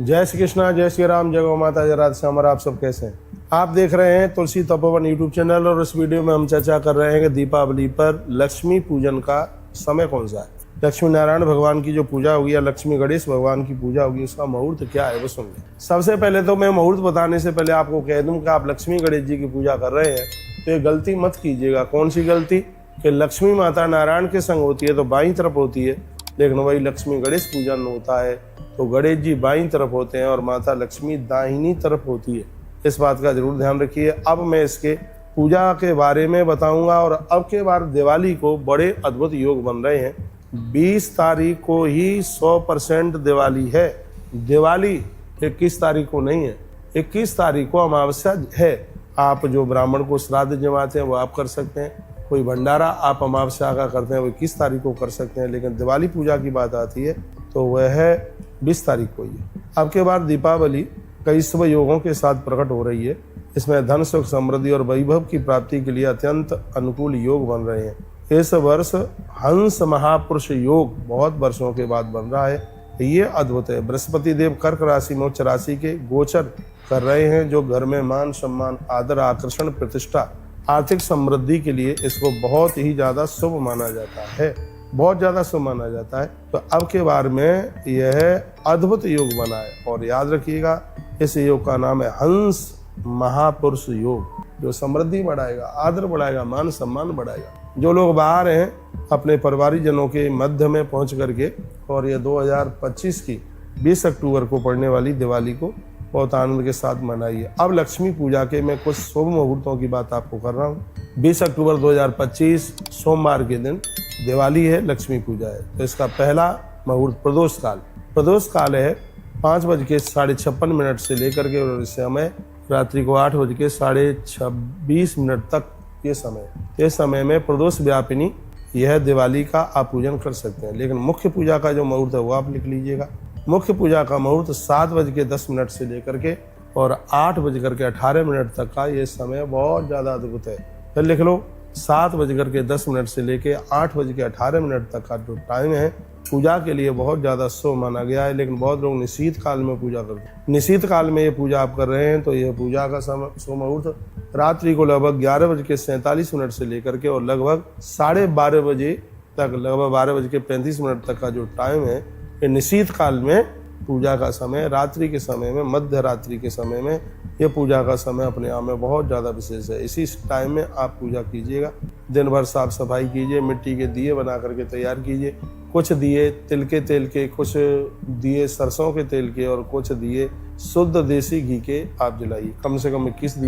जय श्री कृष्णा, जय श्री राम, जय गौ माता, जय राधे श्याम। आप सब कैसे हैं? आप देख रहे हैं तुलसी तपोवन यूट्यूब चैनल और इस वीडियो में हम चर्चा कर रहे हैं कि दीपावली पर लक्ष्मी पूजन का समय कौन सा है। लक्ष्मी नारायण भगवान की जो पूजा होगी या लक्ष्मी गणेश भगवान की पूजा होगी, उसका मुहूर्त क्या है वो सुनिए। सबसे पहले तो मैं मुहूर्त बताने से पहले आपको कह दूं कि आप लक्ष्मी गणेश जी की पूजा कर रहे हैं तो ये गलती मत कीजिएगा। कौन सी गलती? कि लक्ष्मी माता नारायण के संग होती है तो बाईं तरफ होती है, लेकिन वही लक्ष्मी गणेश पूजन होता है तो गणेश जी बाईं तरफ होते हैं और माता लक्ष्मी दाहिनी तरफ होती है। इस बात का जरूर ध्यान रखिए। अब मैं इसके पूजा के बारे में बताऊंगा। और अब के बार दिवाली को बड़े अद्भुत योग बन रहे हैं। 20 तारीख को ही 100% दिवाली है। दिवाली 21 तारीख को नहीं है, 21 तारीख को अमावस्या है। आप जो ब्राह्मण को श्राद्ध जमाते हैं वो आप कर सकते हैं, कोई भंडारा आप अमावस्या का करते हैं वो 21 तारीख को कर सकते हैं, लेकिन दिवाली पूजा की बात आती है तो वह है 20 तारीख को ही है। अब के बाद दीपावली कई शुभ योगों के साथ प्रकट हो रही है। इसमें धन, सुख, समृद्धि और वैभव की प्राप्ति के लिए अत्यंत अनुकूल योग बन रहे हैं। इस वर्ष हंस महापुरुष योग बहुत वर्षों के बाद बन रहा है। ये अद्भुत है। बृहस्पति देव कर्क राशि में उच्च राशि के गोचर कर रहे हैं, जो घर में मान, सम्मान, आदर, आकर्षण, प्रतिष्ठा, आर्थिक समृद्धि के लिए इसको बहुत ही ज्यादा शुभ माना जाता है, बहुत ज्यादा शुभ माना जाता है। तो अब के बार में यह अद्भुत योग बना है और याद रखिएगा इस योग का नाम है हंस महापुरुष योग, जो समृद्धि बढ़ाएगा, आदर बढ़ाएगा, मान सम्मान बढ़ाएगा। जो लोग बाहर हैं अपने परिवारिक जनों के मध्य में पहुंच करके, और ये 2025 की 20 अक्टूबर को पड़ने वाली दिवाली को बहुत आनंद के साथ मनाइए। अब लक्ष्मी पूजा के मैं कुछ शुभ मुहूर्तों की बात आपको कर रहा हूँ। 20 अक्टूबर 2025 सोमवार के दिन दिवाली है, लक्ष्मी पूजा है। तो इसका पहला मुहूर्त प्रदोष काल। प्रदोष काल है 5:56 से लेकर के और समय रात्रि को 8:26 तक ये समय। इस समय में प्रदोष व्यापिनी यह दिवाली का आप पूजन कर सकते हैं। लेकिन मुख्य पूजा का जो मुहूर्त है वो आप लिख लीजिएगा। मुख्य पूजा का मुहूर्त 7:10 से लेकर के और 8:18 तक का ये समय बहुत ज़्यादा अद्भुत है। फिर लिख लो 7:10 से लेकर 8:18 तक का जो टाइम है पूजा के लिए बहुत ज़्यादा शुभ माना गया है। लेकिन बहुत लोग निशीत काल में पूजा करते हैं। निशीत काल में ये पूजा आप कर रहे हैं तो यह पूजा का समय शुभ मुहूर्त रात्रि को लगभग 11:47 से लेकर के और लगभग 12:30 बजे तक, लगभग 12:35 तक का जो टाइम है ये निशीत काल में पूजा का समय, रात्रि के समय में, मध्य रात्रि के समय में ये पूजा का समय अपने आप में बहुत ज़्यादा विशेष है। इसी टाइम में आप पूजा कीजिएगा। दिन भर साफ सफाई कीजिए, मिट्टी के दिए बना करके तैयार कीजिए। कुछ दिए तिल के तेल के, कुछ दिए सरसों के तेल के और कुछ दिए शुद्ध देसी घी के आप जलाइए। कम से कम 21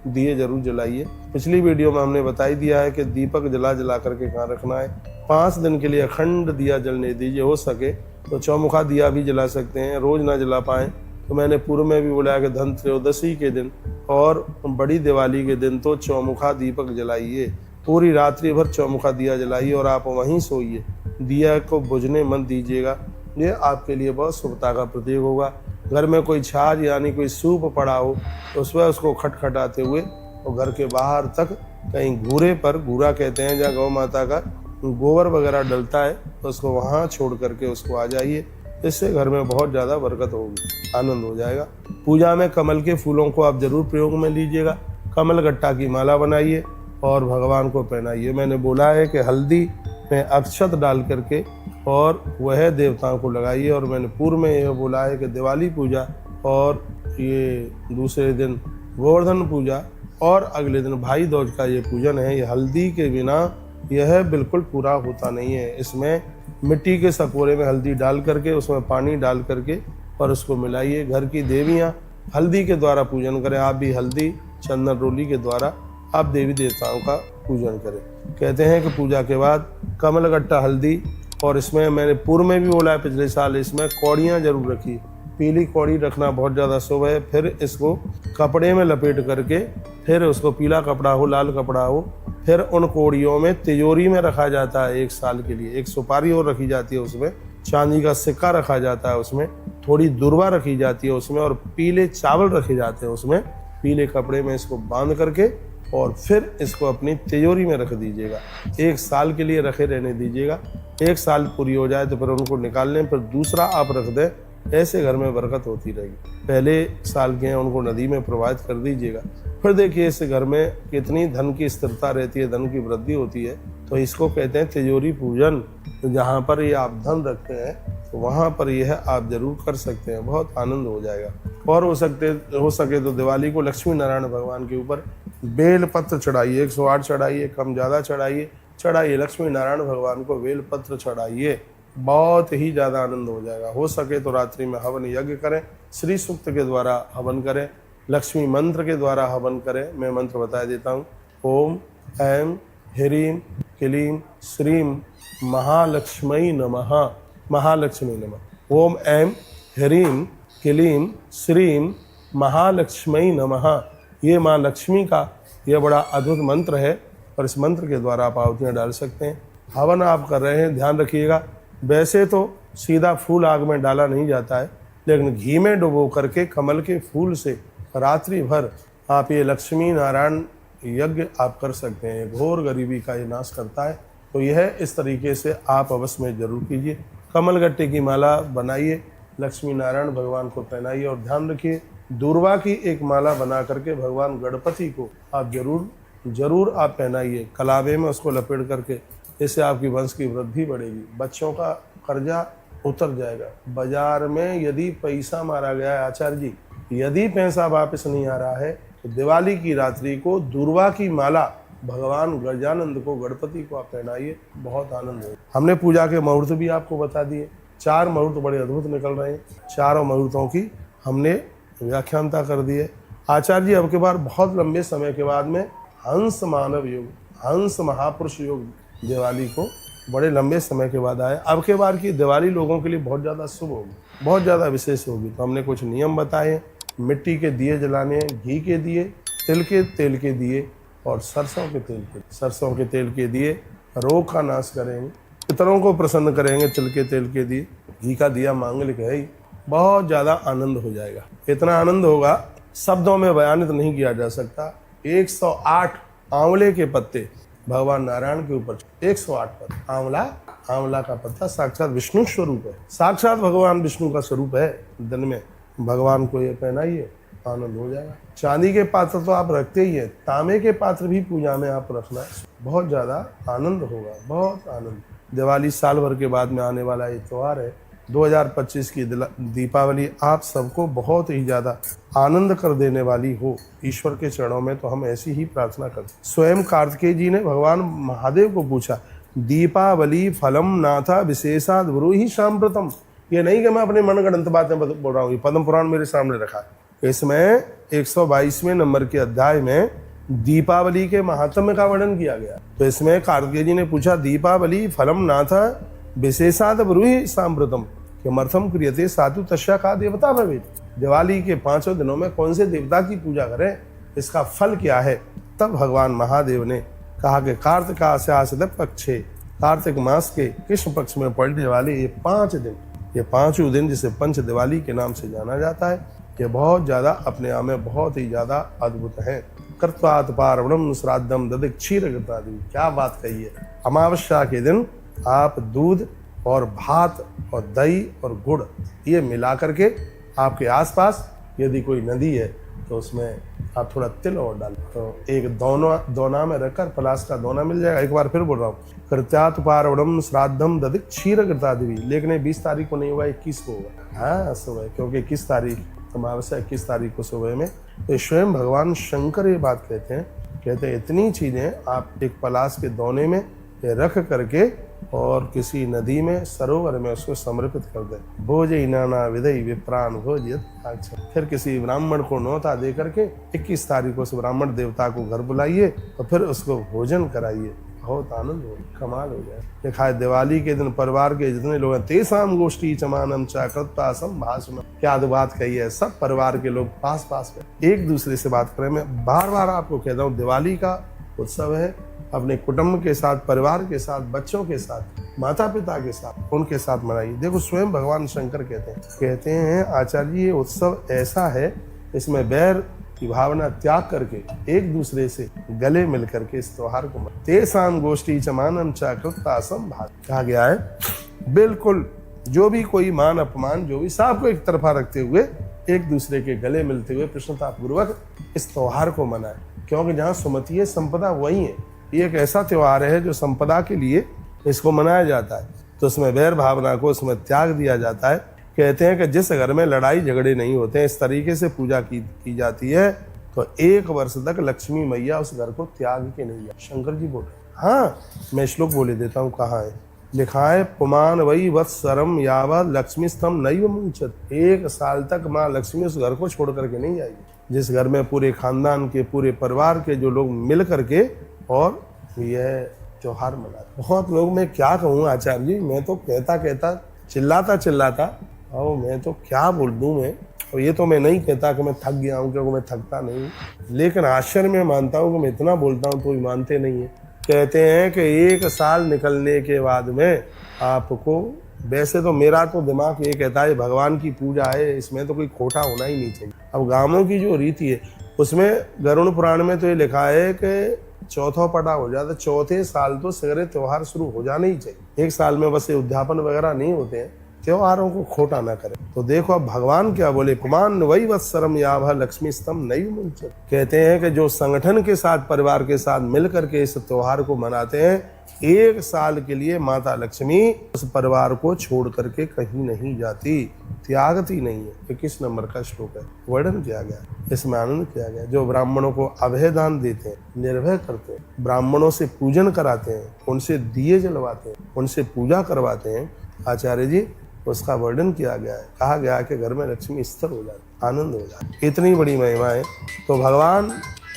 दिए जरूर जलाइए। पिछली वीडियो में हमने बताई दिया है कि दीपक जला करके कहाँ रखना है। 5 दिन के लिए अखंड दिया जलने दीजिए। हो सके तो चौमुखा दिया भी जला सकते हैं, रोज ना जला पाएं तो मैंने पूर्व में भी बोला कि धन त्रयोदशी के दिन और बड़ी दिवाली के दिन तो चौमुखा दीपक जलाइए। पूरी रात्रि भर चौमुखा दिया जलाइए और आप वहीं सोइए। दिया को बुझने मत दीजिएगा, ये आपके लिए बहुत शुभता का प्रतीक होगा। घर में कोई छाछ यानी कोई सूप पड़ा हो तो उसमें उसको खटखटाते हुए और घर के बाहर तक कहीं घूरे पर, घूरा कहते हैं जहाँ गौ माता का गोबर वगैरह डलता है, तो उसको वहाँ छोड़ करके उसको आ जाइए। इससे घर में बहुत ज़्यादा बरकत होगी, आनंद हो जाएगा। पूजा में कमल के फूलों को आप जरूर प्रयोग में लीजिएगा। कमल गट्टा की माला बनाइए और भगवान को पहनाइए। मैंने बोला है कि हल्दी में अक्षत डाल करके और वह देवताओं को लगाइए। और मैंने पूर्व में यह बोला है कि दिवाली पूजा और ये दूसरे दिन गोवर्धन पूजा और अगले दिन भाई दूज का ये पूजन है, ये हल्दी के बिना यह बिल्कुल पूरा होता नहीं है। इसमें मिट्टी के सकोरे में हल्दी डाल करके उसमें पानी डाल करके और उसको मिलाइए। घर की देवियाँ हल्दी के द्वारा पूजन करें। आप भी हल्दी चंदन रोली के द्वारा आप देवी देवताओं का पूजन करें। कहते हैं कि पूजा के बाद कमल गट्टा हल्दी, और इसमें मैंने पूर्व में भी बोला है पिछले साल, इसमें कौड़ियाँ जरूर रखी। पीली कौड़ी रखना बहुत ज़्यादा शुभ है। फिर इसको कपड़े में लपेट करके, फिर उसको पीला कपड़ा हो, लाल कपड़ा हो, फिर उन कौड़ियों में तिजोरी में रखा जाता है 1 साल के लिए। एक सुपारी और रखी जाती है उसमें, चांदी का सिक्का रखा जाता है उसमें, थोड़ी दुर्वा रखी जाती है उसमें और पीले चावल रखे जाते हैं उसमें। पीले कपड़े में इसको बांध करके और फिर इसको अपनी तिजोरी में रख दीजिएगा। 1 साल के लिए रखे रहने दीजिएगा। 1 साल पूरी हो जाए तो फिर उनको निकाल लें, फिर दूसरा आप रख दें ऐसे घर में बरकत होती रहेगी। पहले साल के हैं उनको नदी में प्रवाहित कर दीजिएगा, फिर देखिए इस घर में कितनी धन की स्थिरता रहती है, धन की वृद्धि होती है। तो इसको कहते हैं तिजोरी पूजन। तो जहाँ पर ये आप धन रखते हैं तो वहाँ पर यह आप जरूर कर सकते हैं, बहुत आनंद हो जाएगा। और हो सके तो दिवाली को लक्ष्मी नारायण भगवान के ऊपर बेल पत्र चढ़ाइए, 108 चढ़ाइए, कम ज़्यादा चढ़ाइए, लक्ष्मी नारायण भगवान को बेल पत्र चढ़ाइए, बहुत ही ज़्यादा आनंद हो जाएगा। हो सके तो रात्रि में हवन यज्ञ करें, श्री सूक्त के द्वारा हवन करें, लक्ष्मी मंत्र के द्वारा हवन करें। मैं मंत्र बता देता हूँ। ओम ऐं ह्रीं क्लीं श्रीं महालक्ष्मी नमः, महालक्ष्मी नमः। ओम ऐं ह्रीं क्लीं श्रीं महालक्ष्मी नमः। ये माँ लक्ष्मी का यह बड़ा अद्भुत मंत्र है और इस मंत्र के द्वारा आप आहुतियाँ डाल सकते हैं। हवन आप कर रहे हैं, ध्यान रखिएगा, वैसे तो सीधा फूल आग में डाला नहीं जाता है, लेकिन घी में डुबो करके कमल के फूल से रात्रि भर आप ये लक्ष्मी नारायण यज्ञ आप कर सकते हैं। घोर गरीबी का ये नाश करता है। तो यह इस तरीके से आप अवश्य में जरूर कीजिए। कमल गट्टे की माला बनाइए, लक्ष्मी नारायण भगवान को पहनाइए और ध्यान रखिए दूर्वा की एक माला बना करके भगवान गणपति को आप जरूर आप पहनाइए, कलावे में उसको लपेट करके। इससे आपकी वंश की वृद्धि बढ़ेगी, बच्चों का कर्जा उतर जाएगा। बाजार में यदि पैसा मारा गया है आचार्य जी, यदि पैसा वापस नहीं आ रहा है तो दिवाली की रात्रि को दूर्वा की माला भगवान गजानंद को, गणपति को आप पहनाइए, बहुत आनंद हो। हमने पूजा के मुहूर्त भी आपको बता दिए, 4 मुहूर्त बड़े अद्भुत निकल रहे हैं। चारों मुहूर्तों की हमने व्याख्यानता कर दी है। आचार्य जी अब के बार बहुत लंबे समय के बाद में हंस मानव योग, हंस महापुरुष योग दिवाली को बड़े लंबे समय के बाद आए। अब के बार की दिवाली लोगों के लिए बहुत ज़्यादा शुभ होगी, बहुत ज़्यादा विशेष होगी। तो हमने कुछ नियम बताए, मिट्टी के दिए जलाने हैं, घी के दिए, तिल के तेल के दिए और सरसों के तेल के दिए रोग का नाश करेंगे, पितरों को प्रसन्न करेंगे। तिल के तेल के दिए, घी का दिया मांगलिक है ही, बहुत ज़्यादा आनंद हो जाएगा। इतना आनंद होगा शब्दों में बयानित नहीं किया जा सकता। 108 आंवले के पत्ते भगवान नारायण के ऊपर, 108 पत्ते आंवला का पत्ता साक्षात विष्णु स्वरूप है, साक्षात भगवान विष्णु का स्वरूप है। दिन में भगवान को ये पहनाइए, आनंद हो जाएगा। चांदी के पात्र तो आप रखते ही हैं, तांबे के पात्र भी पूजा में आप रखना, बहुत ज़्यादा आनंद होगा, बहुत आनंद। दिवाली साल भर के बाद में आने वाला ये त्यौहार है। 2025 की दीपावली आप सबको बहुत ही ज़्यादा आनंद कर देने वाली हो। ईश्वर के चरणों में तो हम ऐसी ही प्रार्थना करते। स्वयं कार्तिकेय जी ने भगवान महादेव को पूछा, दीपावली फलम नाथा विशेषाद ब्रूहि सांप्रतम। ये नहीं कि मैं अपने मनगढ़ंत बातें बोल रहा हूँ, ये पद्म पुराण मेरे सामने रखा है। इसमें 122वें नंबर के अध्याय में दीपावली के महात्म्य का वर्णन किया गया। तो इसमें कार्तिकेय जी ने पूछा, दीपावली फलम नाथा विशेषाद ब्रूहि सांप्रतम किमर्थम क्रियते सातु तस्या का देवता भवेत्। दिवाली के 5 दिनों में कौन से देवता की पूजा करें, इसका फल क्या है। तब भगवान महादेव ने कहा कि कार्तिकास्यासद पक्षे, कार्तिक मास के कृष्ण पक्ष में पड़ने वाले ये 5 दिन, ये 5 दिन जिसे पंच दिवाली के नाम से जाना जाता है, ये बहुत ज़्यादा अपने आप में बहुत ही ज़्यादा अद्भुत हैं। कृत्वात् पार्वणम श्राद्धम दधिक क्षीर गतादि, क्या बात कही है। अमावस्या के दिन आप दूध और भात और दही और गुड़ ये मिला करके आपके आसपास यदि कोई नदी है तो उसमें आप थोड़ा तिल और डालें, तो एक दोना में रखकर, पलाश का दोना मिल जाएगा। एक बार फिर बोल रहा हूँ, कृत्यात् पार्वणम श्राद्धम दधिक क्षीर गतादि। लेकिन 20 तारीख को नहीं हुआ, 21 को होगा। हाँ सुबह, क्योंकि 21 तारीख अमावस्या 21 तारीख को सुबह में। तो स्वयं भगवान शंकर ये बात कहते हैं इतनी चीज़ें आप एक पलाश के दोने में रख करके और किसी नदी में, सरोवर में उसको समर्पित कर दे। भोजई नाना विधई विप्राण भोजयत। फिर किसी ब्राह्मण को न्योता दे करके 21 तारीख को उस ब्राह्मण देवता को घर बुलाइए और फिर उसको भोजन कराइए, बहुत आनंद हो, कमाल हो जाए। लिखा है दिवाली के दिन परिवार के जितने लोग हैं, तेसाम गोष्ठी चमानम चाकृतासम भाषण। क्या बात कही है, सब परिवार के लोग पास में एक दूसरे से बात करें। मैं बार बार आपको कहता हूँ, दिवाली का उत्सव है, अपने कुटुंब के साथ, परिवार के साथ, बच्चों के साथ, माता पिता के साथ, उनके साथ मनाइए। देखो स्वयं भगवान शंकर कहते हैं आचार्य जी, ये उत्सव ऐसा है, इसमें बैर की भावना त्याग करके एक दूसरे से गले मिल करके इस त्योहार को तेसाम गोष्ठी चमानम चाकृतासम भाग कहा गया है। बिल्कुल जो भी कोई मान अपमान जो भी सबको एक तरफा रखते हुए एक दूसरे के गले मिलते हुए प्रसन्नतापूर्वक इस त्योहार को मनाएं, क्योंकि जहाँ सुमति है संपदा वही है। ये एक ऐसा त्योहार है जो संपदा के लिए इसको मनाया जाता है, तो उसमें वैर भावना को उसमें त्याग दिया जाता है। कहते हैं कि जिस घर में लड़ाई झगड़े नहीं होते हैं, इस तरीके से पूजा की जाती है, तो 1 वर्ष तक लक्ष्मी मैया उस घर को त्याग के नहीं जाती। शंकर जी बोले। हाँ, मैं श्लोक बोले देता हूँ, कहाँ है लिखा है, पुमान वही वत्सरम यावत लक्ष्मी स्तम नैव मुंचत। 1 साल तक माँ लक्ष्मी उस घर को छोड़ करके नहीं जाएगी, जिस घर में पूरे खानदान के पूरे परिवार के जो लोग मिल करके और यह त्योहार मनाते। बहुत लोग, मैं क्या कहूँ आचार्य जी, मैं तो कहता चिल्लाता और मैं तो क्या बोल दूँ मैं। और ये तो मैं नहीं कहता कि मैं थक गया हूँ, क्योंकि मैं थकता नहीं हूँ, लेकिन आश्चर्य में मानता हूँ कि मैं इतना बोलता हूँ तो भी मानते नहीं है। कहते हैं कि 1 साल निकलने के बाद में आपको, वैसे तो मेरा तो दिमाग ये कहता है भगवान की पूजा है, इसमें तो कोई खोटा होना ही नहीं चाहिए। अब गाँवों की जो रीति है उसमें गरुड़ पुराण में तो ये लिखा है कि चौथा पटा हो जाता, 4थे साल तो सगरे त्योहार शुरू हो जाने ही चाहिए। 1 साल में बस उद्यापन वगैरह नहीं होते हैं, त्योहारों को खोटा ना करें। तो देखो अब भगवान क्या बोले, पुमान वही वत्सरम यावह लक्ष्मी स्तम नैव मुंचत। कहते हैं कि जो संगठन के साथ परिवार के साथ मिल करके इस त्योहार को मनाते हैं, 1 साल के लिए माता लक्ष्मी उस परिवार को छोड़ करके कहीं नहीं जाती, त्यागती नहीं है। 21 नंबर का श्लोक है, वर्णन किया गया, इसमें आनंद किया गया। जो ब्राह्मणों को अभय दान देते हैं, निर्भय करते हैं, ब्राह्मणों से पूजन कराते हैं, उनसे दिए जलवाते हैं, उनसे पूजा करवाते हैं, आचार्य जी उसका वर्णन किया गया है। कहा गया है कि घर में लक्ष्मी स्थिर हो जाती, आनंद हो जाती। इतनी बड़ी महिमा है। तो भगवान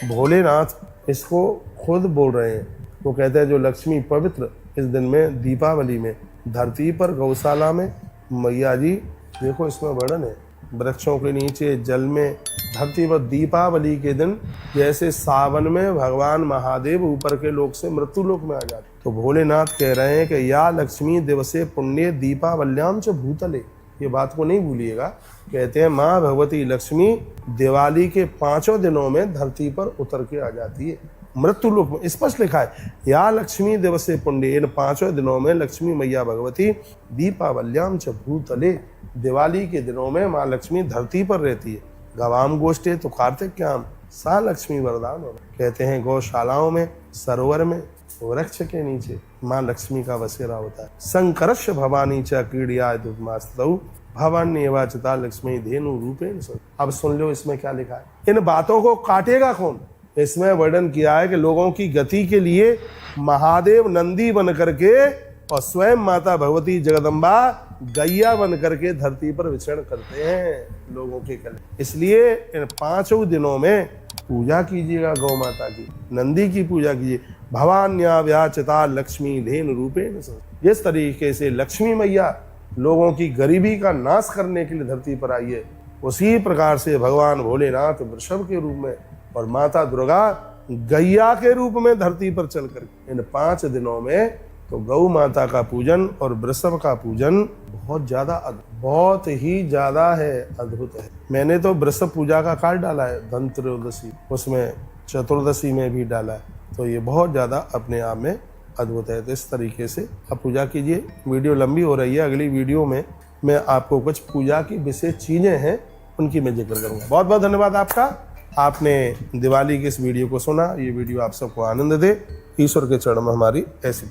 भोलेनाथ इसको खुद बोल रहे हैं। वो कहते हैं जो लक्ष्मी पवित्र इस दिन में दीपावली में धरती पर गौशाला में मैया जी, देखो इसमें वर्णन है, वृक्षों के नीचे जल में धरती पर दीपावली के दिन जैसे सावन में भगवान महादेव ऊपर के लोक से मृत्यु लोक में आ जाते, तो भोलेनाथ कह रहे हैं कि या लक्ष्मी दिवसे पुण्य दीपावल्याम च भूतले। ये बात को नहीं भूलिएगा। कहते हैं माँ भगवती लक्ष्मी दिवाली के 5 दिनों में धरती पर उतर के आ जाती है मृत्यु लोक में। स्पष्ट लिखा है या लक्ष्मी दिवसे पुण्य, इन 5 दिनों में लक्ष्मी मैया भगवती दीपावल्याम च भूतले, दिवाली के दिनों में माँ लक्ष्मी धरती पर रहती है। गवाम गोष्ठे तो कार्तिक्याम सा लक्ष्मी वरदान होना। कहते हैं गौशालाओं में, सरोवर में, वृक्ष के नीचे माँ लक्ष्मी का बसेरा होता है। संकर्ष भवानी च क्रीड़िया दुर्मास्तौ भवान्यवाचिता लक्ष्मी धेनु रूपेण। अब सुन लो इसमें क्या लिखा है, इन बातों को काटेगा कौन। इसमें वर्णन किया है कि लोगों की गति के लिए महादेव नंदी बन करके और स्वयं माता भगवती जगदम्बा गैया बन करके धरती पर विचरण करते हैं लोगों के कल्याण। इसलिए इन 5 दिनों में पूजा कीजिएगा गौ माता की, नंदी की पूजा कीजिए। भवान्या व्याचिता लक्ष्मी धेनु रूपेण। जिस तरीके से लक्ष्मी मैया लोगों की गरीबी का नाश करने के लिए धरती पर आई है, उसी प्रकार से भगवान भोलेनाथ वृषभ के रूप में और माता दुर्गा गैया के रूप में धरती पर चल कर इन 5 दिनों में तो गौ माता का पूजन और वृषभ का पूजन बहुत ही ज्यादा है, अद्भुत है। मैंने तो वृषभ पूजा का कार्ड डाला है, धनत्रयोदशी, उसमें चतुर्दशी में भी डाला है, तो ये बहुत ज्यादा अपने आप में अद्भुत है। तो इस तरीके से आप पूजा कीजिए। वीडियो लंबी हो रही है, अगली वीडियो में मैं आपको कुछ पूजा की विशेष चीजें हैं उनकी मैं जिक्र करूंगा। बहुत बहुत धन्यवाद आपका, आपने दिवाली की इस वीडियो को सुना। ये वीडियो आप सबको आनंद दे, ईश्वर के चरण में हमारी ऐसी